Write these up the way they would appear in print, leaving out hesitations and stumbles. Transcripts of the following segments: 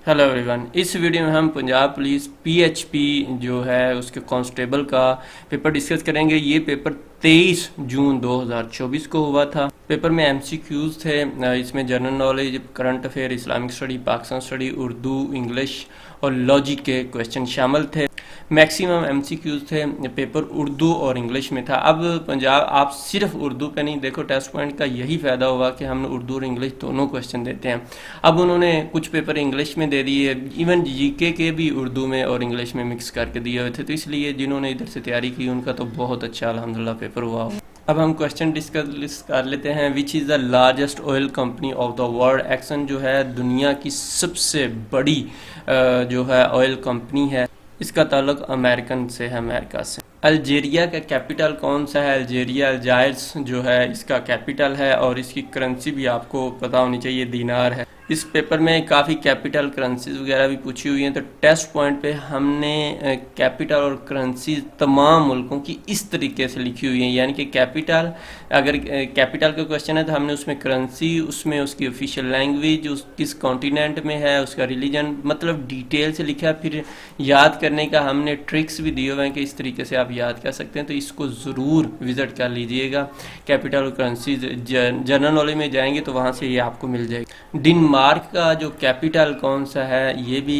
Hello everyone. इस video में हम पंजाब पुलिस पीएचपी जो है उसके कांस्टेबल का पेपर डिस्कस करेंगे। ये पेपर 23 जून 2024 को हुआ था। पेपर में एमसीक्यूज थे, इसमें general knowledge, current affair, Islamic study, Pakistan study, Urdu, English और लॉजिक के क्वेश्चन शामिल थे। मैक्सिमम एमसीक्यूज थे। पेपर उर्दू और इंग्लिश में था। अब पंजाब आप सिर्फ उर्दू पे नहीं, देखो टेस्ट पॉइंट का यही फ़ायदा हुआ कि हम उर्दू और इंग्लिश दोनों क्वेश्चन देते हैं। अब उन्होंने कुछ पेपर इंग्लिश में दे दिए, इवन जीके के भी उर्दू में और इंग्लिश में मिक्स करके दिए हुए थे, तो इसलिए जिन्होंने इधर से तैयारी की उनका तो बहुत अच्छा अल्हम्दुलिल्लाह पेपर हुआ। अब हम क्वेश्चन डिस्कस कर लेते हैं। Which is the largest oil company of the world? Action जो है दुनिया की सबसे बड़ी जो है ऑयल कंपनी है। इसका ताल्लुक अमेरिकन से है, अमेरिका से। अल्जीरिया का कैपिटल कौन सा है? अल्जीरिया, अल्जायर्स जो है इसका कैपिटल है, और इसकी करेंसी भी आपको पता होनी चाहिए, दीनार है। इस पेपर में काफ़ी कैपिटल करेंसीज वगैरह भी पूछी हुई हैं, तो टेस्ट पॉइंट पे हमने कैपिटल और करेंसीज तमाम मुल्कों की इस तरीके से लिखी हुई हैं। यानी कि कैपिटल, अगर कैपिटल का क्वेश्चन है तो हमने उसमें करेंसी, उसमें उसकी ऑफिशियल लैंग्वेज, उस किस कॉन्टिनेंट में है, उसका रिलीजन, मतलब डिटेल से लिखा है। फिर याद करने का हमने ट्रिक्स भी दिए हुए हैं कि इस तरीके से आप याद कर सकते हैं, तो इसको ज़रूर विज़िट कर लीजिएगा। कैपिटल और करेंसीज जनरल नॉलेज में जाएंगे तो वहाँ से ये आपको मिल जाएगा। डेनमार्क का जो कैपिटल कौन सा है ये भी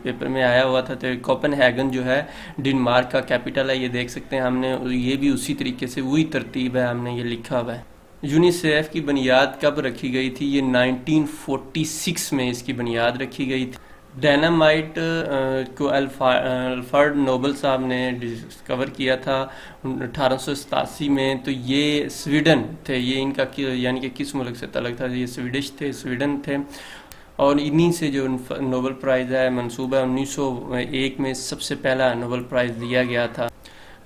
पेपर में आया हुआ था, तो कोपेनहेगन जो है डेनमार्क का कैपिटल है। ये देख सकते हैं हमने, ये भी उसी तरीके से वही तरतीब है, हमने ये लिखा हुआ है। यूनिसेफ की बुनियाद कब रखी गई थी? ये 1946 में इसकी बुनियाद रखी गई थी। डायनामाइट को अल्फ्रेड नोबल साहब ने डिस्कवर किया था 1887 में, तो ये स्वीडन थे। ये इनका यानी कि किस मुल्क से तल्लुक़ था? ये स्वीडिश थे, स्वीडन थे। और इन्हीं से जो नोबल प्राइज़ है मंसूब है, 1901 में सबसे पहला नोबल प्राइज़ दिया गया था।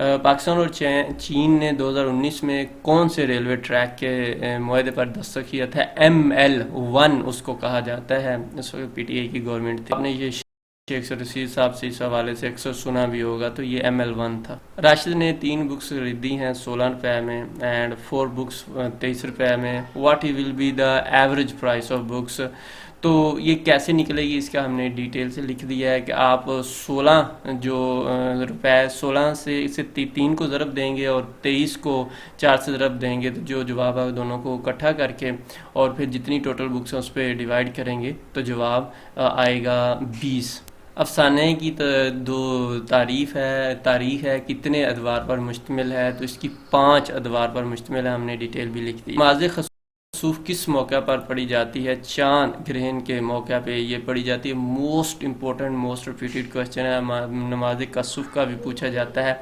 पाकिस्तान और चीन ने 2019 में कौन से रेलवे ट्रैक के मुआहदे पर दस्तखत किया था? ML1 उसको कहा जाता है। इस वक्त पीटीआई की गवर्नमेंट थी। आपने ये शेख रशीद साहब से इस हवाले से अक्सर सुना भी होगा, तो ये ML1 था। राशिद ने 3 बुक्स खरीदी हैं 16 रुपये में, एंड 4 बुक्स 23 रुपये में। What he will be the average price of books? तो ये कैसे निकलेगी इसका हमने डिटेल से लिख दिया है कि आप 16 जो रुपये, 16 से इसे 3 को ज़रब देंगे और 23 को 4 से ज़रब देंगे, तो जो जवाब है दोनों को इकट्ठा करके और फिर जितनी टोटल बुक्स हैं उस पर डिवाइड करेंगे तो जवाब आएगा 20। अफसाने की दो तारीफ़ है कितने अदवार पर मुश्तमिल है? तो इसकी 5 अदवार पर मुश्तमिल है, हमने डिटेल भी लिख दी। नमाज़ खसूफ किस मौका पर पढ़ी जाती है? चांद ग्रहण के मौका पे ये पढ़ी जाती है। Most important, most repeated question है। नमाज कसूफ का भी पूछा जाता है,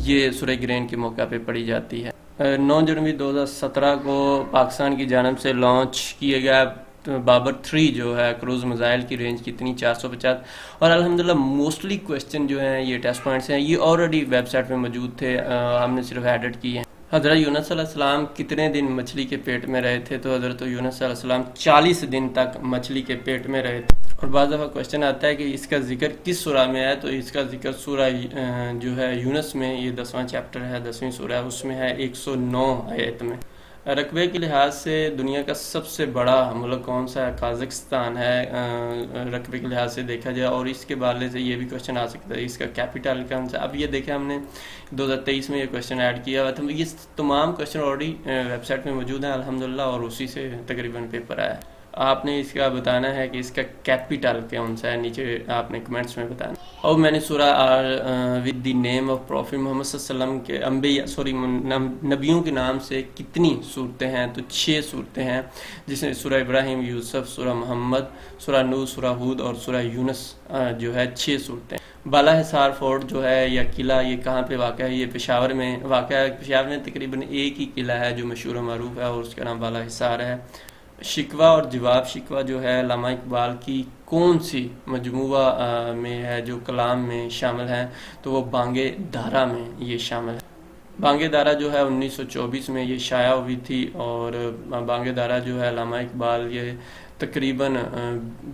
ये सूरज ग्रहण के मौका पे पढ़ी जाती है। 9 जनवरी 2017 को पाकिस्तान की जानब से लॉन्च किए गया बाबर 3 जो है क्रूज़ मिसाइल की रेंज कितनी? 450। और अल्हम्दुलिल्लाह मोस्टली क्वेश्चन जो हैं ये टेस्ट पॉइंट्स हैं, ये ऑलरेडी वेबसाइट में मौजूद थे, हमने सिर्फ एडिट किए हैं। हज़रत यूनुस अलैहिस्सलाम कितने दिन मछली के पेट में रहे थे? तो हज़रत यूनुस अलैहिस्सलाम 40 दिन तक मछली के पेट में रहे थे। और बाज़ दफ़ा क्वेश्चन आता है कि इसका जिक्र किस सूरा में है? तो इसका जिक्र सूरा जो है यूनुस में, ये 10वां चैप्टर है, 10वीं सूरा है, उसमें है 109 आयत में। रकबे के लिहाज से दुनिया का सबसे बड़ा मुल्क कौन सा है? काज़ाकिस्तान है रकबे के लिहाज से देखा जाए। और इसके बारे से ये भी क्वेश्चन आ सकता है, इसका कैपिटल कौन सा? अब ये देखें हमने 2023 में ये क्वेश्चन ऐड किया हुआ था। ये तमाम क्वेश्चन ऑलरेडी वेबसाइट में मौजूद हैं अल्हम्दुलिल्लाह, और उसी से तकरीबन पेपर आया है। आपने इसका बताना है कि इसका कैपिटल कौन सा है, नीचे आपने कमेंट्स में बताना। और मैंने सूरा with the name of prophet Muhammad सल्लल्लाहु अलैहि वसल्लम के नबियों के नाम से कितनी सूरतें हैं? तो 6 सूरतें हैं, जिसमें सूरा इब्राहिम, यूसुफ, सूरा मोहम्मद, सूरा नूह, सूरा हूद और सूरा यूनुस जो है 6 सूरतें। बाला हिसार फोर्ट जो है या किला, ये कहाँ पे वाक़ है? ये पेशावर में वाक़ है। पेशावर में तकरीबन एक ही किला है जो मशहूर व मरूफ है, और उसका नाम बाला हिसार है। शिकवा और जवाब शिकवा जो है अल्लामा इकबाल की कौन सी मजमुआ में है जो कलाम में शामिल है? तो वो बांगे दारा में ये शामिल है। बांगे दारा जो है 1924 में ये शाया हुई थी, और बांगे दारा जो है अल्लामा इकबाल ये तकरीबन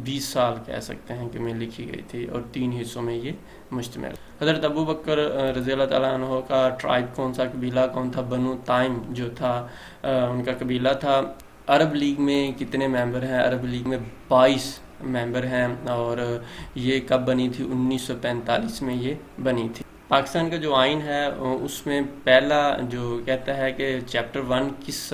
20 साल कह सकते हैं कि में लिखी गई थी, और 3 हिस्सों में ये मुश्तमिल। हज़रत अबू बकर रज़ी अल्लाह ताला अन्हु का ट्राइब कौन सा, कबीला कौन था? बनु ताइम जो था उनका कबीला था। अरब लीग में कितने मेंबर हैं? अरब लीग में 22 ممبر ہیں، اور یہ کب بنی تھی؟ 1945 میں یہ بنی تھی۔ پاکستان کا جو آئین ہے اس میں پہلا جو کہتا ہے کہ چیپٹر 1 کس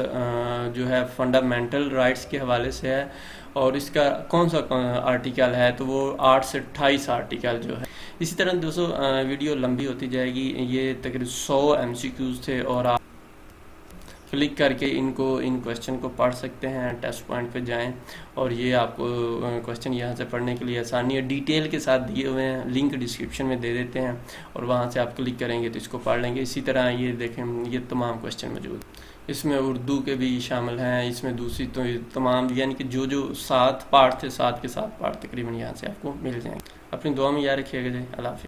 جو ہے فنڈامنٹل رائٹس کے حوالے سے ہے، اور اس کا کون سا آرٹیکل ہے، تو وہ 8 سے 28 آرٹیکل جو ہے۔ اسی طرح دوستو ویڈیو لمبی ہوتی جائے گی، یہ تقریباً 100 MCQs تھے، اور آپ کلک کر کے ان کوشچن کو پڑھ سکتے ہیں، ٹیسٹ پوائنٹ پہ جائیں، اور یہ آپ کو کوشچن یہاں سے پڑھنے کے لیے آسانی ہے، ڈیٹیل کے ساتھ دیے ہوئے ہیں، لنک ڈسکرپشن میں دے دیتے ہیں، اور وہاں سے آپ کلک کریں گے تو اس کو پڑھ لیں گے۔ اسی طرح یہ دیکھیں، یہ تمام کوشچن موجود ہیں، اس میں اردو کے بھی شامل ہیں، اس میں دوسری تو تمام یعنی کہ جو 7 پارٹ تھے، 7 کے 7 پارٹ تقریباً یہاں سے آپ کو مل جائیں گے۔ اپنی دعا میں یاد رکھیے گا جی، اللہ حافظ۔